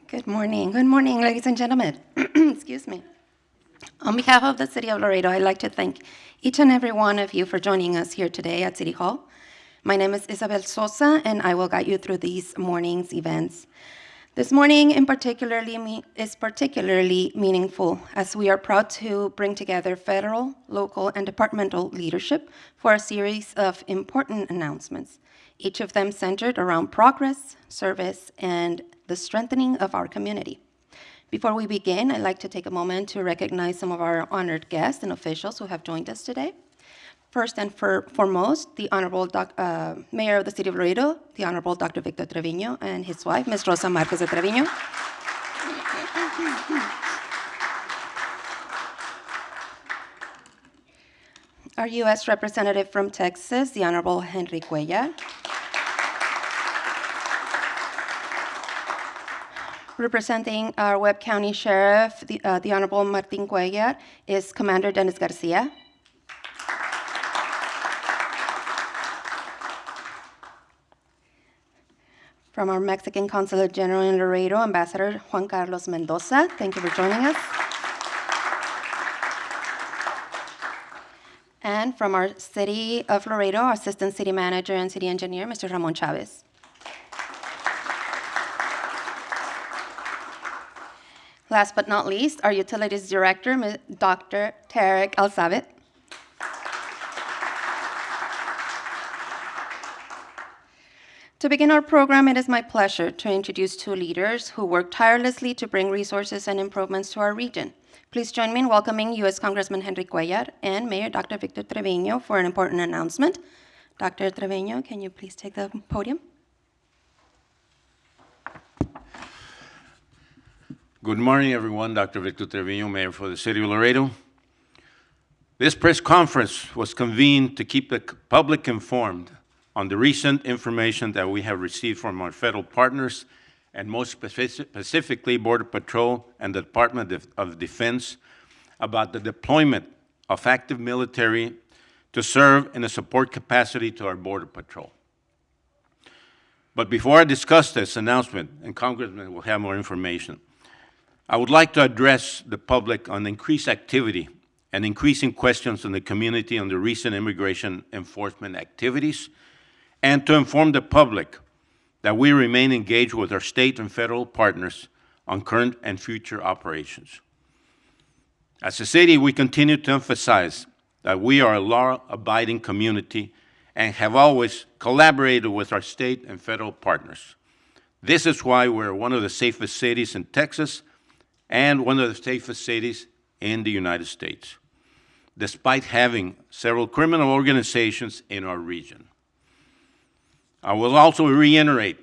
Good morning, ladies and gentlemen. Excuse me. On behalf of the City of Laredo, I'd like to thank each and every one of you for joining us here today at City Hall. My name is Isabel Sosa, and I will guide you through these morning's events. This morning is particularly meaningful as we are proud to bring together federal, local, and departmental leadership for a series of important announcements, each of them centered around progress, service, and the strengthening of our community. Before we begin, I'd like to take a moment to recognize some of our honored guests and officials who have joined us today. First and foremost, the Honorable Mayor of the City of Laredo, the Honorable Dr. Victor Trevino, and his wife, Ms. Rosa Marquez de Trevino. Our U.S. Representative from Texas, the Honorable Henry Cuellar. Representing our Webb County Sheriff, the Honorable Martin Cuellar, is Commander Dennis Garcia. From our Mexican Consulate General in Laredo, Ambassador Juan Carlos Mendoza. Thank you for joining us. And from our City of Laredo, our Assistant City Manager and City Engineer, Mr. Ramon Chavez. Last but not least, our Utilities Director, Dr. Tarek Alzabet. To begin our program, it is my pleasure to introduce two leaders who work tirelessly to bring resources and improvements to our region. Please join me in welcoming U.S. Congressman Henry Cuellar and Mayor Dr. Victor Trevino for an important announcement. Dr. Trevino, can you please take the podium? Good morning, everyone. Dr. Victor Trevino, Mayor for the City of Laredo. This press conference was convened to keep the public informed on the recent information that we have received from our federal partners, and most specifically Border Patrol and the Department of Defense, about the deployment of active military to serve in a support capacity to our Border Patrol. But before I discuss this announcement, and Congressman will have more information, I would like to address the public on increased activity and increasing questions in the community on the recent immigration enforcement activities, and to inform the public that we remain engaged with our state and federal partners on current and future operations. As a city, we continue to emphasize that we are a law-abiding community and have always collaborated with our state and federal partners. This is why we're one of the safest cities in Texas and one of the safest cities in the United States, despite having several criminal organizations in our region. I will also reiterate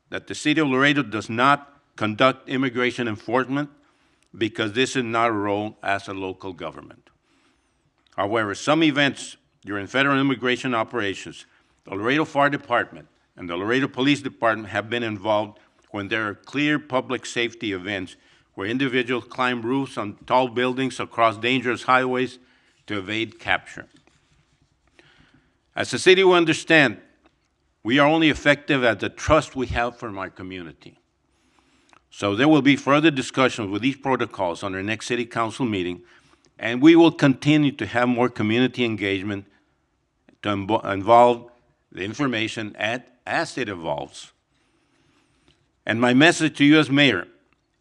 that the City of Laredo does not conduct immigration enforcement because this is not a role as a local government. However, some events during federal immigration operations, the Laredo Fire Department and the Laredo Police Department have been involved when there are clear public safety events where individuals climb roofs on tall buildings across dangerous highways to evade capture. As a city, we understand we are only effective at the trust we have from our community. So there will be further discussions with these protocols on our next City Council meeting, and we will continue to have more community engagement to involve the information as it evolves. And my message to you as mayor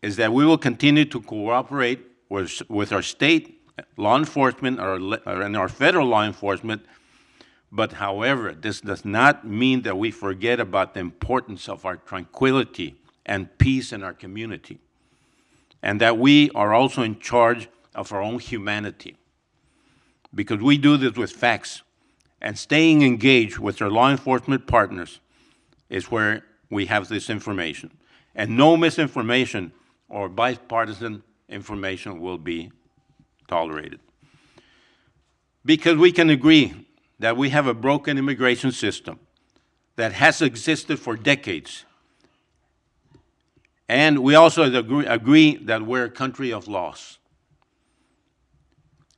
is that we will continue to cooperate with our state law enforcement and our federal law enforcement. But however, this does not mean that we forget about the importance of our tranquility and peace in our community, and that we are also in charge of our own humanity, because we do this with facts, and staying engaged with our law enforcement partners is where we have this information. And no misinformation or bipartisan information will be tolerated. Because we can agree that we have a broken immigration system that has existed for decades. And we also agree that we're a country of laws.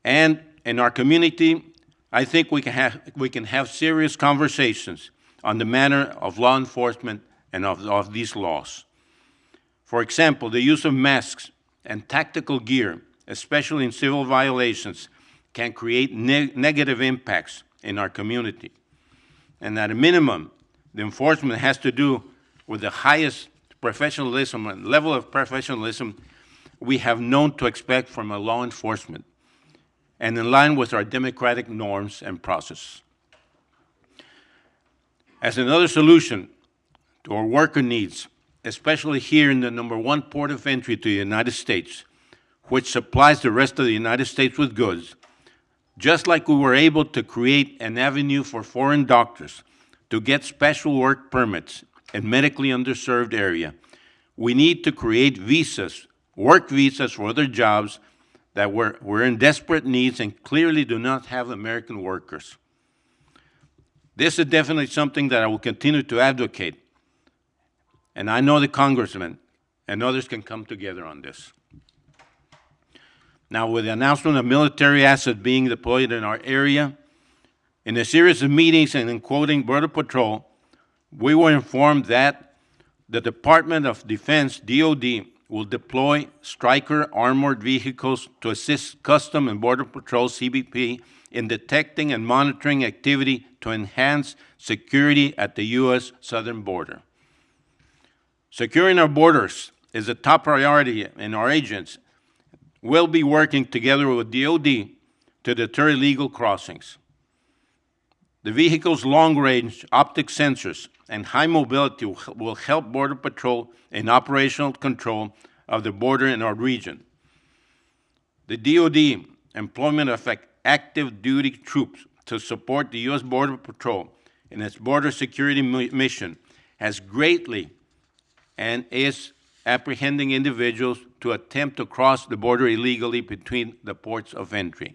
And in our community, I think we can have serious conversations on the manner of law enforcement and of these laws. For example, the use of masks and tactical gear, especially in civil violations, can create negative impacts in our community. And at a minimum, the enforcement has to do with the highest professionalism and level of professionalism we have known to expect from a law enforcement, and in line with our democratic norms and process. As another solution to our worker needs, especially here in the #1 port of entry to the United States, which supplies the rest of the United States with goods, just like we were able to create an avenue for foreign doctors to get special work permits in medically underserved area, we need to create visas, work visas for other jobs that we're in desperate needs and clearly do not have American workers. This is definitely something that I will continue to advocate, and I know the congressman and others can come together on this. Now, with the announcement of military assets being deployed in our area, in a series of meetings and in quoting Border Patrol, we were informed that the Department of Defense, DOD, will deploy Stryker armored vehicles to assist Custom and Border Patrol, CBP, in detecting and monitoring activity to enhance security at the U.S. southern border. Securing our borders is a top priority, and our agents will be working together with DOD to deter illegal crossings. The vehicle's long-range optic sensors and high mobility will help Border Patrol in operational control of the border in our region. The DOD employment of active duty troops to support the U.S. Border Patrol in its border security mission has greatly and is apprehending individuals to attempt to cross the border illegally between the ports of entry.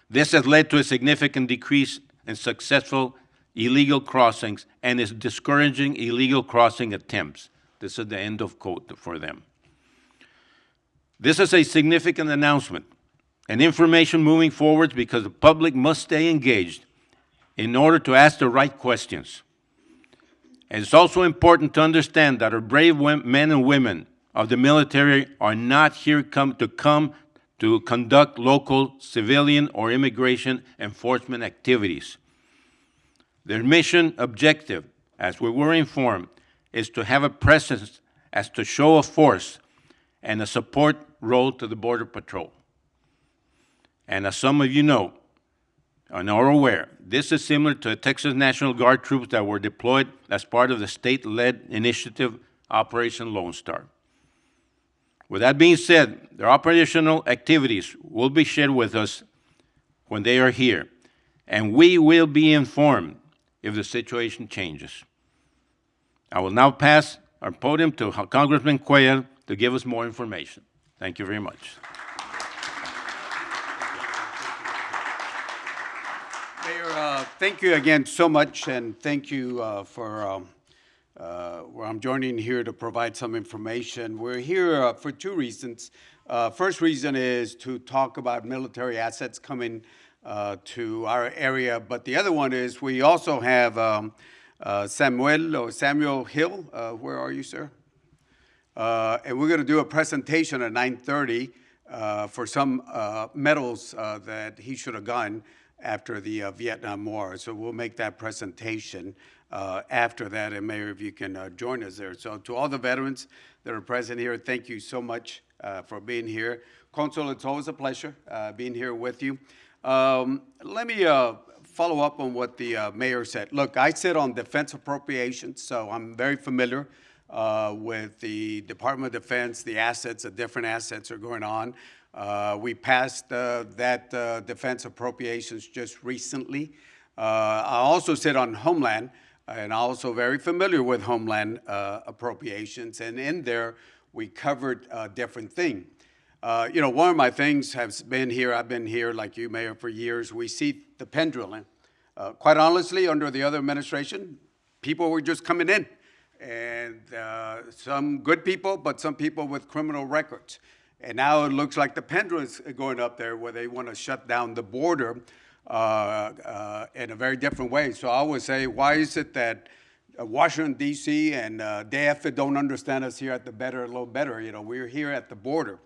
This has led to a significant decrease in successful illegal crossings and is discouraging illegal crossing attempts. This is the end of quote for them. This is a significant announcement and information moving forward because the public must stay engaged in order to ask the right questions. And it's also important to understand that our brave men and women of the military are not here to conduct local civilian or immigration enforcement activities. Their mission objective, as we were informed, is to have a presence as to show of force and a support role to the Border Patrol. And as some of you know and are aware, this is similar to the Texas National Guard troops that were deployed as part of the state-led initiative Operation Lone Star. With that being said, their operational activities will be shared with us when they are here, and we will be informed if the situation changes. I will now pass our podium to Congressman Cuellar to give us more information. Thank you very much. Mayor, thank you again so much, and thank you for where I'm joining here to provide some information. We're here for two reasons. First reason is to talk about military assets coming to our area, but the other one is we also have Samuel Hill. Where are you, sir? And we're going to do a presentation at 9:30 for some medals that he should have gotten after the Vietnam War. So we'll make that presentation after that, and Mayor, if you can join us there. So to all the veterans that are present here, thank you so much for being here. Consul, it's always a pleasure being here with you. Let me follow up on what the mayor said. Look, I sit on defense appropriations, so I'm very familiar with the Department of Defense, the assets, the different assets are going on. We passed that defense appropriations just recently. I also sit on Homeland, and I'm also very familiar with Homeland appropriations, and in there we covered different things. You know, one of my things has been here, I've been here like you, Mayor, for years. We see the pendulum. Quite honestly, under the other administration, people were just coming in. And some good people, but some people with criminal records. And now it looks like the pendulum's going up there where they want to shut down the border in a very different way. So I would say, why is it that Washington, D.C., and DF don't understand us here at the better, a little better. You know, we're here at the border.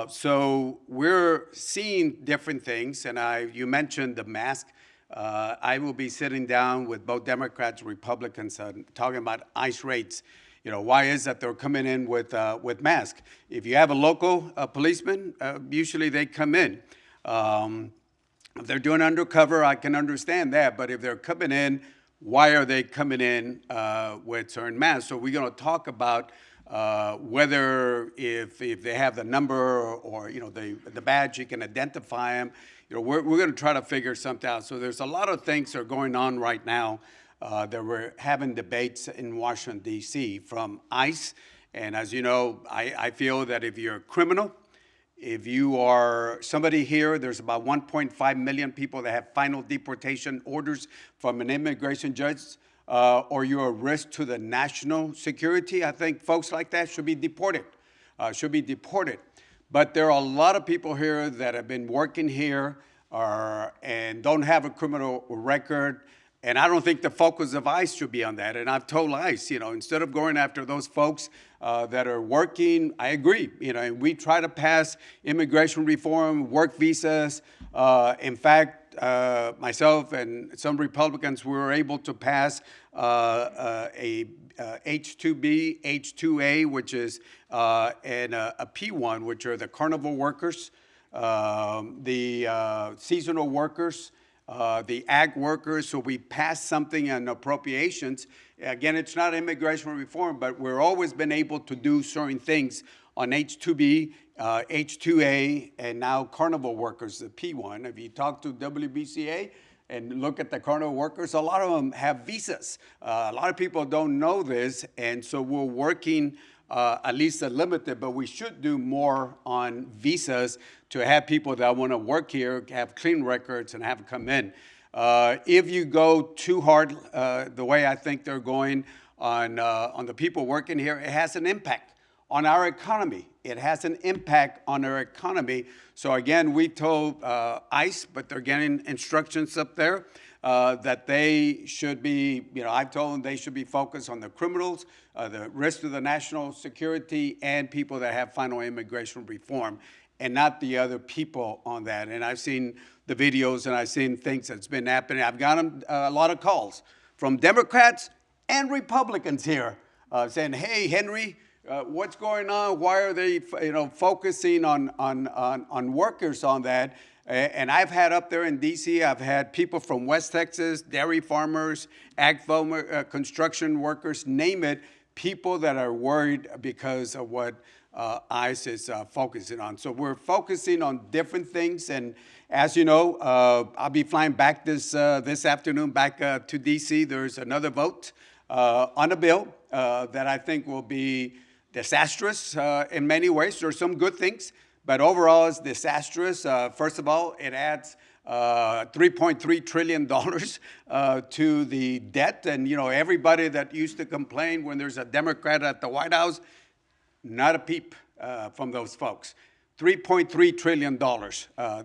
So we're seeing different things, and you mentioned the mask. I will be sitting down with both Democrats and Republicans talking about ICE raids. You know, why is that they're coming in with masks? If you have a local policeman, usually they come in. If they're doing undercover, I can understand that. But if they're coming in, why are they coming in with certain masks? So we're going to talk about whether if they have the number or you know the badge, you can identify them. You know, we're going to try to figure something out. So there's a lot of things that are going on right now that we're having debates in Washington, D.C. from ICE. And as you know, I feel that if you're a criminal, if you are somebody here, there's about 1.5 million people that have final deportation orders from an immigration judge, or you're a risk to the national security. I think folks like that should be deported, But there are a lot of people here that have been working here and don't have a criminal record. And I don't think the focus of ICE should be on that. And I've told ICE, you know, instead of going after those folks that are working, I agree. You know, and we try to pass immigration reform, work visas. In fact, myself and some Republicans were able to pass a H-2B, H-2A, which is, and a P-1, which are the carnival workers, the seasonal workers, the ag workers. So we passed something on appropriations. Again, it's not immigration reform, but we've always been able to do certain things on H-2B, H-2A, and now carnival workers, the P-1. If you talk to WBCA and look at the carnival workers, a lot of them have visas. A lot of people don't know this, and so we're working at least a limited, but we should do more on visas to have people that want to work here, have clean records, and have them come in. If you go too hard, the way I think they're going on the people working here, it has an impact on our economy. It has an impact on our economy. So again, we told ICE, but they're getting instructions up there that they should be, you know, I've told them they should be focused on the criminals, the risk to the national security, and people that have final immigration reform, and not the other people on that. And I've seen the videos and I've seen things that's been happening. I've gotten a lot of calls from Democrats and Republicans here saying, hey, Henry, what's going on? Why are they, you know, focusing on workers on that? And I've had up there in D.C., I've had people from West Texas, dairy farmers, ag farmer, construction workers, name it, people that are worried because of what ICE is focusing on. So we're focusing on different things. And as you know, I'll be flying back this afternoon back to D.C. There's another vote on a bill that I think will be disastrous in many ways. There's some good things, but overall it's disastrous. First of all, it adds $3.3 trillion to the debt. And, you know, everybody that used to complain when there's a Democrat at the White House, not a peep from those folks. $3.3 trillion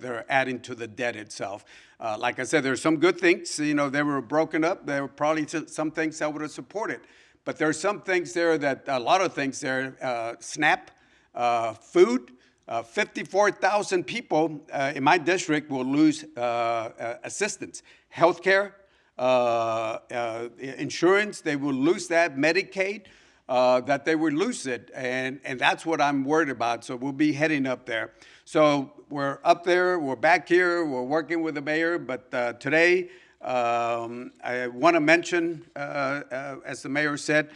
they're adding to the debt itself. Like I said, there's some good things. You know, they were broken up. There were probably some things that would have supported. But there's some things there that, a lot of things there, SNAP, food, 54,000 people in my district will lose assistance. Healthcare, insurance, they will lose that. Medicaid, that they would lose it. And that's what I'm worried about. So we'll be heading up there. So we're up there, we're back here, we're working with the mayor. But today, I want to mention, as the mayor said,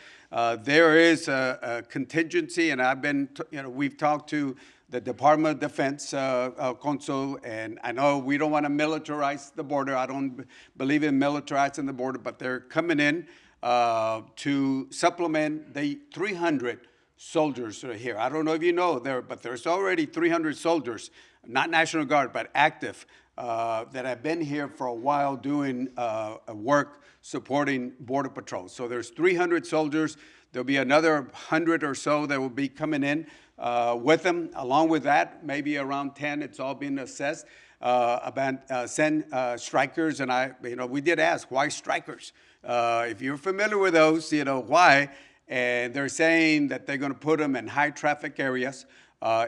there is a contingency, and I've been, you know, we've talked to the Department of Defense consul, and I know we don't want to militarize the border. I don't believe in militarizing the border, but they're coming in to supplement the 300 soldiers that are here. I don't know if you know, but there's already 300 soldiers, not National Guard, but active, that have been here for a while doing work supporting Border Patrol. So there's 300 soldiers. There'll be another 100 or so that will be coming in with them. Along with that, maybe around 10. It's all being assessed. send strikers, and we did ask, why strikers? If you're familiar with those, why? And they're saying that they're going to put them in high traffic areas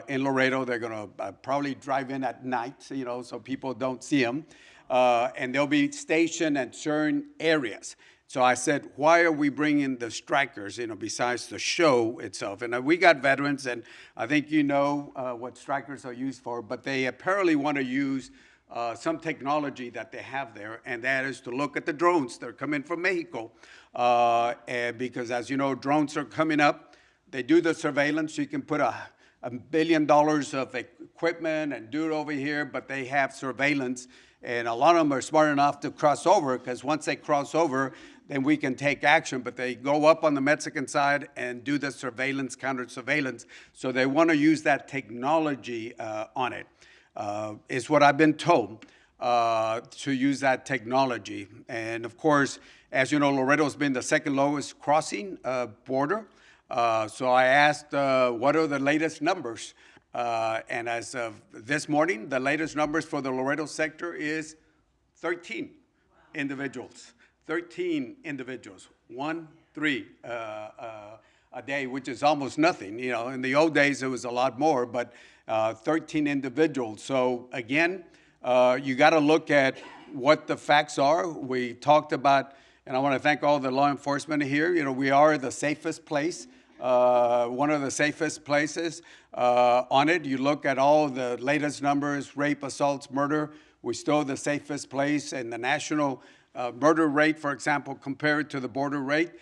in Laredo. They're going to probably drive in at night, so people don't see them. And they'll be stationed at certain areas. So I said, why are we bringing the strikers, besides the show itself? And we got veterans, and I think you know what strikers are used for, but they apparently want to use some technology that they have there, and that is to look at the drones. They're coming from Mexico, and because as you know, drones are coming up. They do the surveillance. You can put $1 billion of equipment and do it over here, but they have surveillance, and a lot of them are smart enough to cross over, because once they cross over, then we can take action. But they go up on the Mexican side and do the surveillance, counter surveillance. So they want to use that technology on it. Is what I've been told, to use that technology. And of course, as you know, Laredo's been the second lowest crossing border. So I asked, what are the latest numbers? And as of this morning, the latest numbers for the Laredo sector is 13 individuals. 13 individuals, 1-3 a day, which is almost nothing. In the old days, it was a lot more, but 13 individuals. So again, you got to look at what the facts are. We talked about, and I want to thank all the law enforcement here. We are the safest place, one of the safest places on it. You look at all the latest numbers, rape, assaults, murder. We're still the safest place, and the national murder rate, for example, compared to the border rate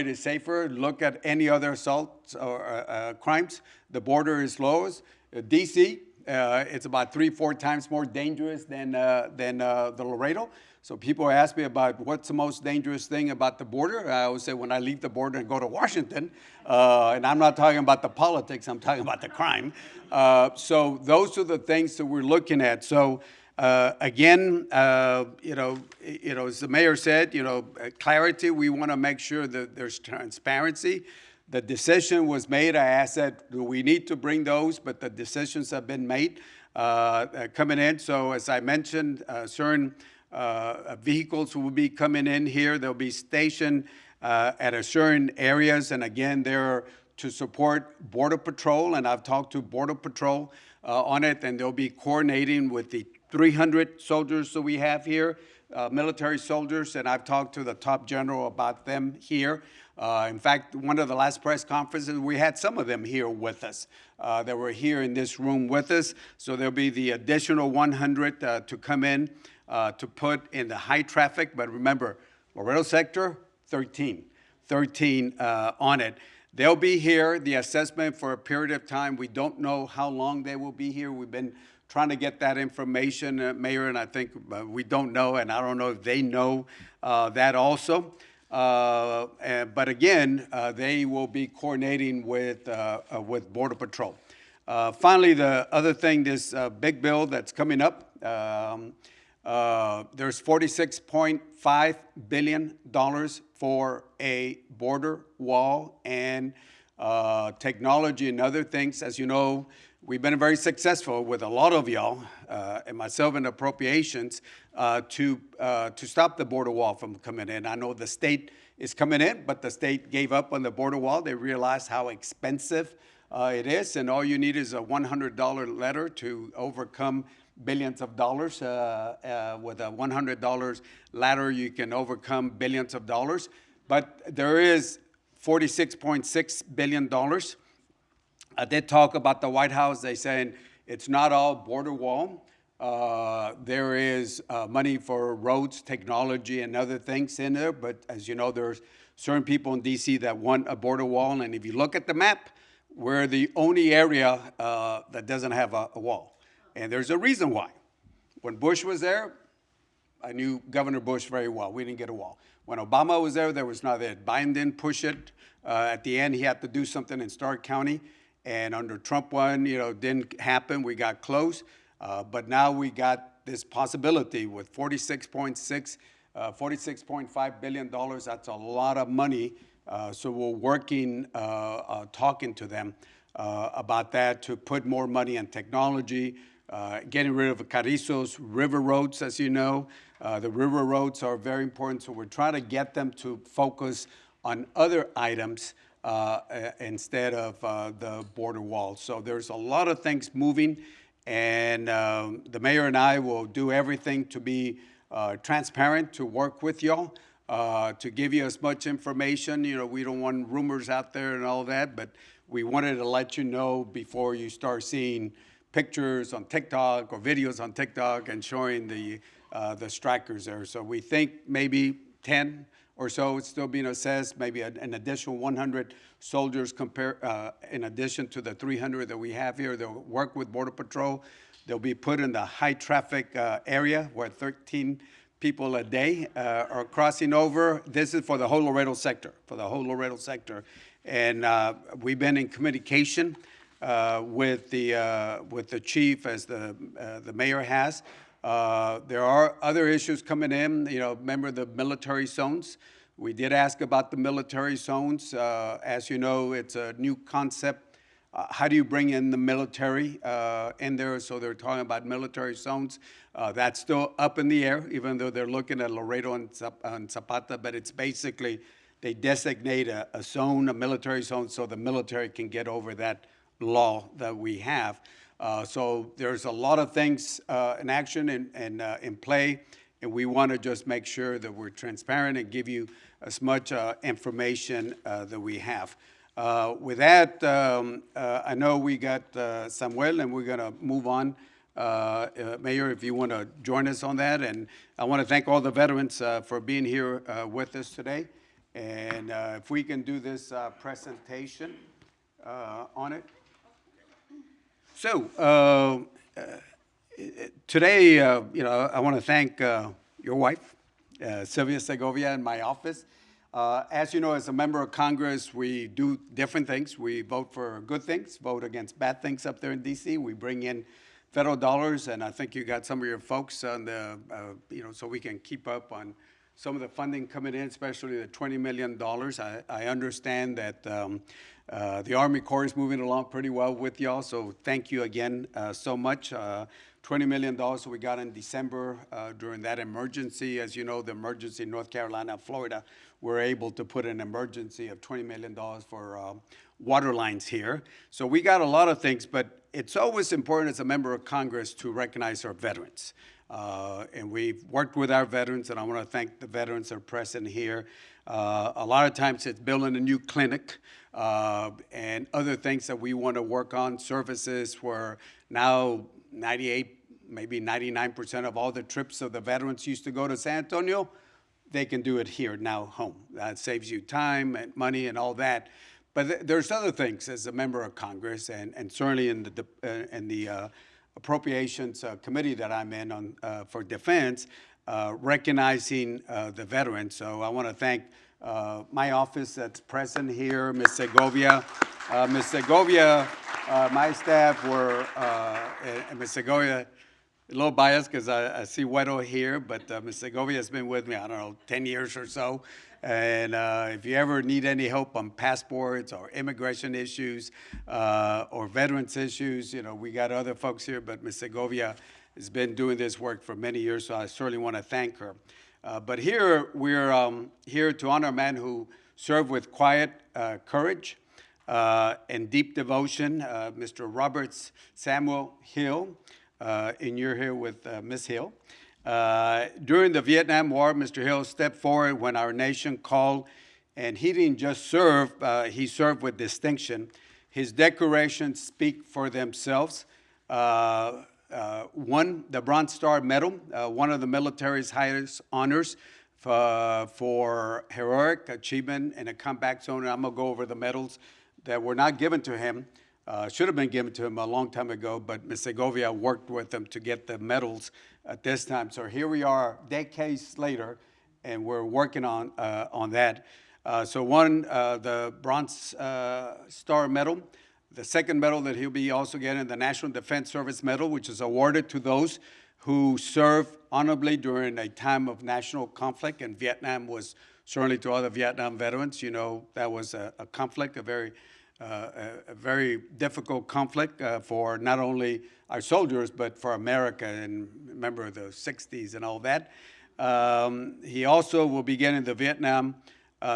is safer. Look at any other assaults or crimes. The border is lowest. D.C., it's about 3-4 times more dangerous than the Laredo. So people ask me about what's the most dangerous thing about the border. I always say when I leave the border and go to Washington, and I'm not talking about the politics, I'm talking about the crime. So those are the things that we're looking at. So again, as the mayor said, clarity. We want to make sure that there's transparency. The decision was made. I asked that, do we need to bring those? But the decisions have been made coming in. So as I mentioned, certain vehicles will be coming in here. They'll be stationed at a certain areas. And again, they're to support Border Patrol. And I've talked to Border Patrol on it. And they'll be coordinating with the 300 soldiers that we have here, military soldiers, and I've talked to the top general about them here. In fact, one of the last press conferences, we had some of them here with us. They were here in this room with us. So there'll be the additional 100 to come in to put in the high traffic. But remember, Laredo sector, 13 on it. They'll be here, the assessment, for a period of time. We don't know how long they will be here. We've been trying to get that information, Mayor, and I think we don't know, and I don't know if they know that also. But again, they will be coordinating with Border Patrol. Finally, the other thing, this big bill that's coming up, there's $46.5 billion for a border wall and technology and other things. As you know, we've been very successful with a lot of y'all and myself in appropriations to stop the border wall from coming in. I know the state is coming in, but the state gave up on the border wall. They realized how expensive it is, and all you need is a $100 letter to overcome billions of dollars. With a $100 ladder, you can overcome billions of dollars. But there is $46.6 billion. I did talk about the White House. They saying it's not all border wall. There is money for roads, technology, and other things in there. But as you know, there's certain people in D.C. that want a border wall. And if you look at the map, we're the only area that doesn't have a wall. And there's a reason why. When Bush was there, I knew Governor Bush very well. We didn't get a wall. When Obama was there was not that. Biden didn't push it. At the end, he had to do something in Stark County. And under Trump one, didn't happen. We got close. But now we got this possibility with $46.5 billion. That's a lot of money. So we're working, talking to them about that to put more money in technology, getting rid of Carrizos, river roads, as you know. The river roads are very important, so we're trying to get them to focus on other items instead of the border wall. So there's a lot of things moving, and the mayor and I will do everything to be transparent, to work with y'all, to give you as much information. You know, we don't want rumors out there and all that, but we wanted to let you know before you start seeing pictures on TikTok or videos on TikTok and showing the strikers there. So we think maybe 10 or so it's still being assessed, maybe an additional 100 soldiers in addition to the 300 that we have here. They'll work with Border Patrol. They'll be put in the high traffic area where 13 people a day are crossing over. This is for the whole Laredo sector, And we've been in communication with the chief, as the mayor has. There are other issues coming in. You know, remember the military zones? We did ask about the military zones. As you know, it's a new concept. How do you bring in the military in there? So they're talking about military zones. That's still up in the air, even though they're looking at Laredo and Zapata, but it's basically they designate a zone, a military zone, so the military can get over that law that we have. So there's a lot of things in action and in play, and we want to just make sure that we're transparent and give you as much information that we have. With that, I know we got Samuel, and we're going to move on. Mayor, if you want to join us on that. And I want to thank all the veterans for being here with us today. And if we can do this presentation on it. So today, you know, I want to thank your wife, Sylvia Segovia, in my office. As you know, as a member of Congress, we do different things. We vote for good things, vote against bad things up there in D.C. We bring in federal dollars, and I think you got some of your folks on the, you know, so we can keep up on some of the funding coming in, especially the $20 million. I understand that the Army Corps is moving along pretty well with y'all, so thank you again so much. $20 million we got in December during that emergency. As you know, the emergency in North Carolina, Florida, we're able to put an emergency of $20 million for water lines here. So we got a lot of things, but it's always important as a member of Congress to recognize our veterans. And we've worked with our veterans, and I want to thank the veterans that are present here. A lot of times it's building a new clinic and other things that we want to work on, services where now 98, maybe 99% of all the trips of the veterans used to go to San Antonio, they can do it here now home. That saves you time and money and all that. But there's other things as a member of Congress, and certainly in the Appropriations Committee that I'm in on for Defense, recognizing the veterans. So I want to thank my office that's present here, Ms. Segovia. Ms. Segovia, my staff were, and Ms. Segovia, a little biased because I see Wedo here, but Ms. Segovia has been with me, I don't know, 10 years or so. And if you ever need any help on passports or immigration issues or veterans issues, you know, we got other folks here, but Ms. Segovia has been doing this work for many years, so I certainly want to thank her. But here, we're here to honor a man who served with quiet courage and deep devotion, Mr. Robert Samuel Hill, and you're here with Ms. Hill. During the Vietnam War, Mr. Hill stepped forward when our nation called, and he didn't just serve, he served with distinction. His decorations speak for themselves. Won the Bronze Star Medal, one of the military's highest honors for heroic achievement in a combat zone. And I'm going to go over the medals that were not given to him. Should have been given to him a long time ago, but Ms. Segovia worked with him to get the medals at this time. So here we are decades later, and we're working on that. So won the Bronze Star Medal. The second medal that he'll be also getting, the National Defense Service Medal, which is awarded to those who serve honorably during a time of national conflict, and Vietnam was certainly to all the Vietnam veterans. You know, that was a conflict, a very a very difficult conflict for not only our soldiers, but for America, and remember the 60s and all that. He also will be getting the Vietnam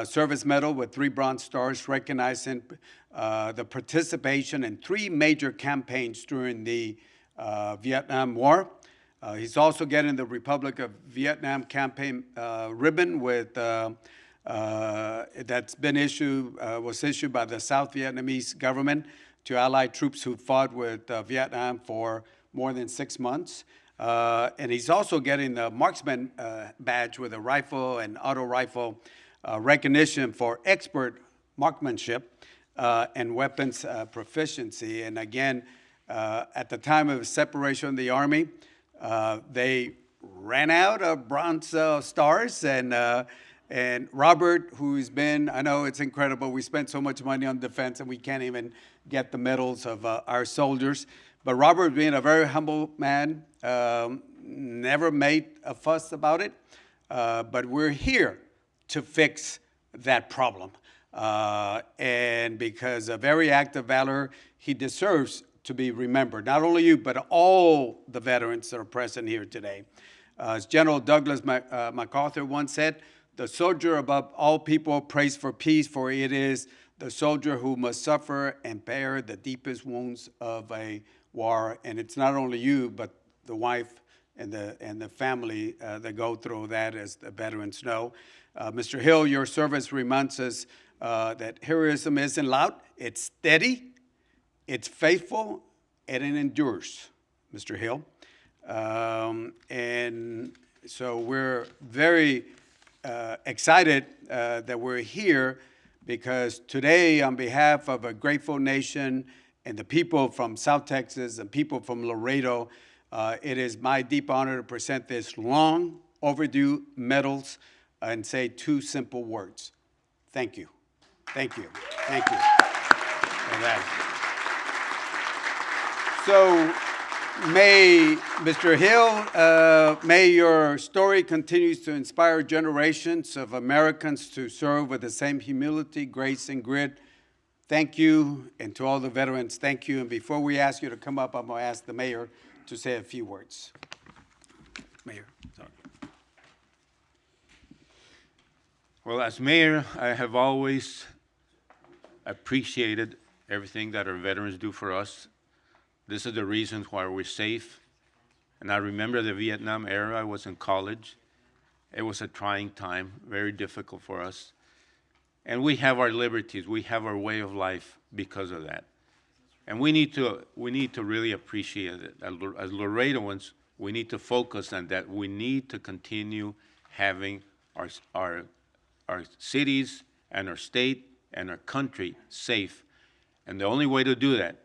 Service Medal with 3 Bronze Stars, recognizing the participation in 3 major campaigns during the Vietnam War. He's also getting the Republic of Vietnam campaign ribbon with that's been issued, was issued by the South Vietnamese government to Allied troops who fought with Vietnam for more than 6 months. And he's also getting the marksman badge with a rifle and auto rifle recognition for expert marksmanship and weapons proficiency. And again, at the time of separation of the Army, they ran out of Bronze Stars, and Robert, who's been, I know it's incredible, we spent so much money on defense and we can't even get the medals of our soldiers. But Robert, being a very humble man, never made a fuss about it. But we're here to fix that problem. And because of very act of valor, he deserves to be remembered. Not only you, but all the veterans that are present here today. As General Douglas MacArthur once said, "The soldier above all people prays for peace, for it is the soldier who must suffer and bear the deepest wounds of a war." And it's not only you, but the wife and the family that go through that, as the veterans know. Mr. Hill, your service reminds us that heroism isn't loud, it's steady, it's faithful, and it endures, Mr. Hill. And so we're very excited that we're here, because today, on behalf of a grateful nation and the people from South Texas and people from Laredo, it is my deep honor to present this long overdue medals and say 2 simple words. Thank you. Thank you. Thank you for that. So may, Mr. Hill, may your story continue to inspire generations of Americans to serve with the same humility, grace, and grit. Thank you. And to all the veterans, thank you. And before we ask you to come up, I'm going to ask the mayor to say a few words. Mayor, sorry. Well, as mayor, I have always appreciated everything that our veterans do for us. This is the reason why we're safe. And I remember the Vietnam era. I was in college. It was a trying time, very difficult for us. And we have our liberties. We have our way of life because of that. And we need to really appreciate it. As Laredoans, we need to focus on that. We need to continue having our cities and our state and our country safe. And the only way to do that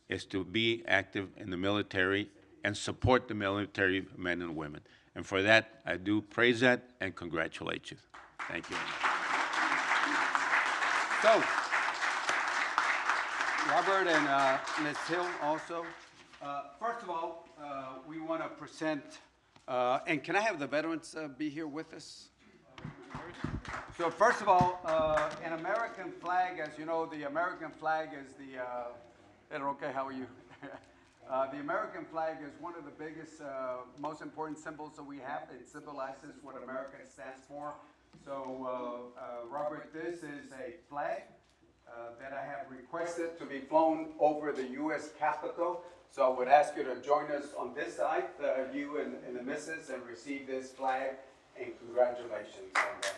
is to be active in the military and support the military men and women. And for that, I do praise that and congratulate you. Thank you. So, Robert and Ms. Hill also. First of all, we want to present, and can I have the veterans be here with us? So first of all, an American flag, as you know, the American flag is the, okay, how are you? The American flag is one of the biggest, most important symbols that we have. It symbolizes what America stands for. So, Robert, this is a flag that I have requested to be flown over the U.S. Capitol. So I would ask you to join us on this side, you and the missus, and receive this flag. And congratulations on that.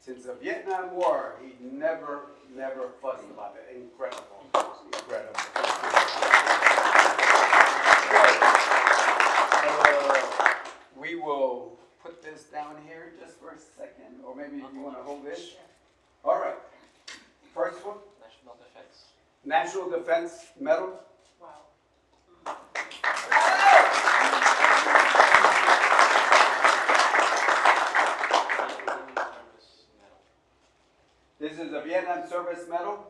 Since the Vietnam War, he never fussed about it. Incredible. Incredible. We will put this down here just for a second, or maybe you want to hold this. All right. First one. National Defense. National Defense Medal. Wow. Vietnam Service Medal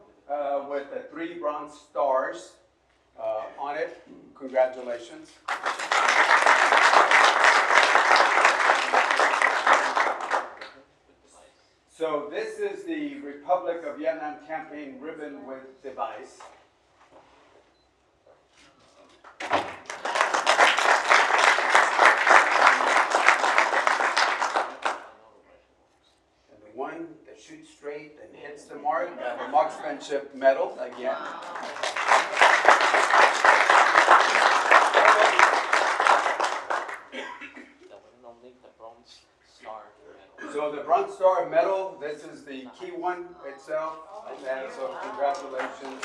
with the 3 bronze stars on it. Congratulations. So this is the Republic of Vietnam campaign ribbon with device. And the one that shoots straight and hits the mark, the marksmanship medal again. So the Bronze Star Medal, this is the key one itself, and so congratulations.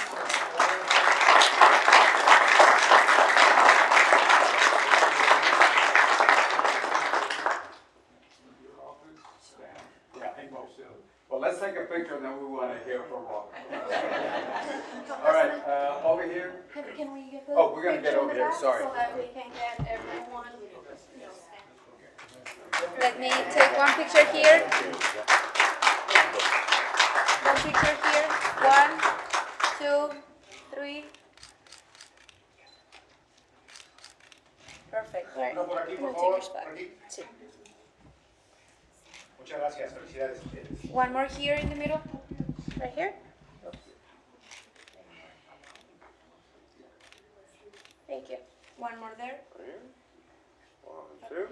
Well, let's take a picture and then we want to hear from Robert. All right, over here. Can we get the Oh, we're gonna get picture in over the here, back sorry. So that we can get everyone. Let me take one picture here. One picture here. 1, 2, 3. Perfect. All right. Uno por aquí, I'm por gonna take favor, your spot. por aquí. Sí. Muchas gracias, felicidades. One more here in the middle. Right here. Thank you. One more there. 1, 2.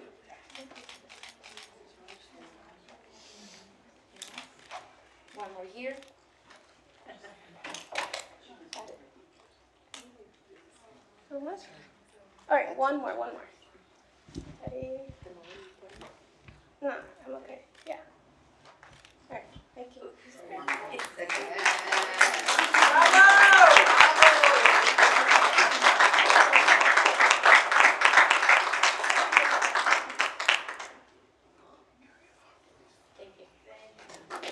One more here. So much. All right, one more. Ready? No, I'm okay. Yeah. All right, thank you. Thank you.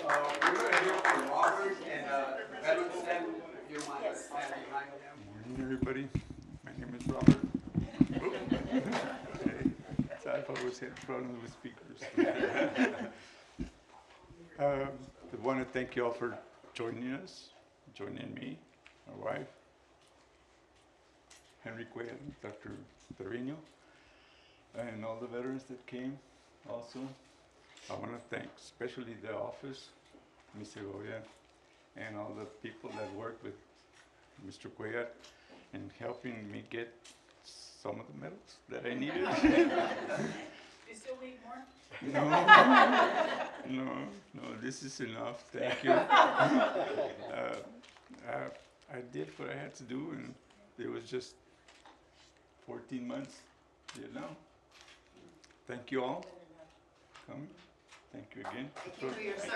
We're going to hear from Robert and Veterans Stand, if you mind to stand behind him. Morning, everybody. My name is Robert. Okay. So I've always had problems with speakers. I want to thank you all for joining us, joining me, my wife, Henry Cuellar, Dr. Trevino, and all the veterans that came also. I want to thank especially the office, Ms. Segovia, and all the people that worked with Mr. Cuellar in helping me get some of the medals that I needed. You still need more? No, this is enough, thank you. I did what I had to do, and it was just 14 months, you know. Thank you all for coming. Thank you again. Thank you for your service.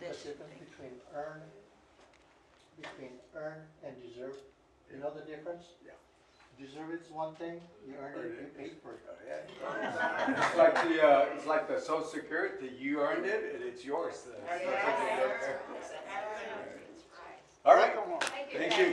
What's the difference between earn and deserve? You know the difference? Yeah. Deserve it's one thing, you earn it, you paid for it. It's like the Social Security, you earned it and it's yours. All right, thank you.